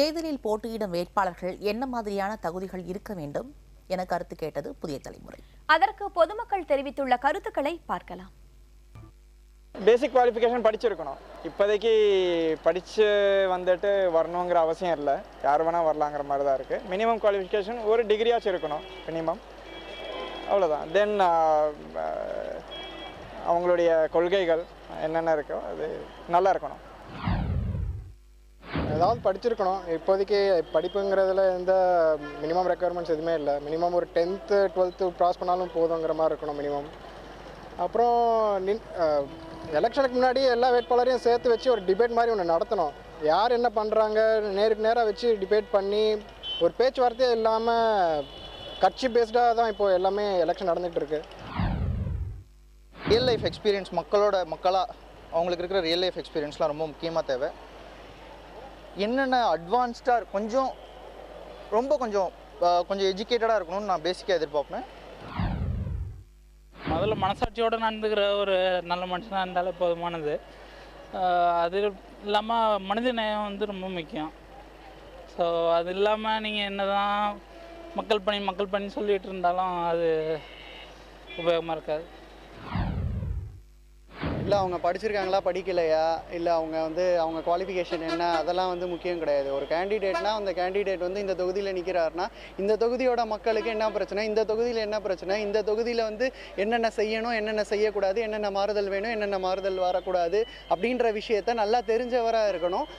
தேர்தலில் போட்டியிடும் வேட்பாளர்கள் என்ன மாதிரியான தகுதிகள் இருக்க வேண்டும் என கருத்து கேட்டது புதிய தலைமுறை. அதற்கு பொதுமக்கள் தெரிவித்துள்ள கருத்துக்களை பார்க்கலாம். பேசிக் குவாலிஃபிகேஷன் படிச்சிருக்கணும். இப்போதைக்கு படித்து வந்துட்டு வரணுங்கிற அவசியம் இல்லை, யார் வேணால் வரலாங்கிற மாதிரி தான் இருக்குது. மினிமம் குவாலிஃபிகேஷன் ஒரு டிகிரியாச்சும் இருக்கணும் மினிமம், அவ்வளோதான். தென் அவங்களுடைய கொள்கைகள் என்னென்ன இருக்கோ அது நல்லா இருக்கணும். ஏதாவது படிச்சிருக்கணும். இப்போதைக்கு படிப்புங்கிறதுல எந்த மினிமம் ரெக்குயர்மெண்ட்ஸ் எதுவுமே இல்லை. மினிமம் ஒரு 10th 12th க்ராஸ் பண்ணாலும் போதுங்கிற மாதிரி இருக்கணும் மினிமம். அப்புறம் எலெக்ஷனுக்கு முன்னாடி எல்லா வேட்பாளரையும் சேர்த்து வச்சு ஒரு டிபேட் மாதிரி ஒன்று நடத்தணும். யார் என்ன பண்ணுறாங்க நேருக்கு நேராக வச்சு டிபேட் பண்ணி ஒரு பேச்சுவார்த்தையே இல்லாமல் கட்சி பேஸ்டாக தான் இப்போது எல்லாமே எலெக்ஷன் நடந்துகிட்டு இருக்கு. ரியல் லைஃப் எக்ஸ்பீரியன்ஸ் மக்களாக அவங்களுக்கு இருக்கிற ரியல் லைஃப் எக்ஸ்பீரியன்ஸ்லாம் ரொம்ப முக்கியமாக தேவை. என்னென்ன அட்வான்ஸ்டாக கொஞ்சம் எஜுகேட்டடாக இருக்கணும்னு நான் பேசிக்காக எதிர்பார்ப்பேன். முதல்ல மனசாட்சியோடு நடந்துக்கிற ஒரு நல்ல மனுஷனாக இருந்தாலே போதுமானது. அது இல்லாமல் மனித நேயம் வந்து ரொம்ப முக்கியம். ஸோ அது இல்லாமல் நீங்கள் என்ன தான் மக்கள் பணி சொல்லிகிட்டு இருந்தாலும் அது உபயோகமாக இருக்காது. இல்லை அவங்க படிச்சிருக்காங்களா படிக்கலையா, இல்லை அவங்க குவாலிஃபிகேஷன் என்ன, அதெல்லாம் முக்கியம் கிடையாது. ஒரு கேண்டிடேட்னா அந்த கேண்டிடேட் இந்த தொகுதியில் நிற்கிறாருன்னா இந்த தொகுதியோட மக்களுக்கு என்ன பிரச்சனை, இந்த தொகுதியில் என்ன பிரச்சனை, இந்த தொகுதியில் என்னென்ன செய்யணும், என்னென்ன செய்யக்கூடாது, என்னென்ன மாறுதல் வேணும், என்னென்ன மாறுதல் வரக்கூடாது அப்படின்ற விஷயத்த நல்லா தெரிஞ்சவராக இருக்கணும்.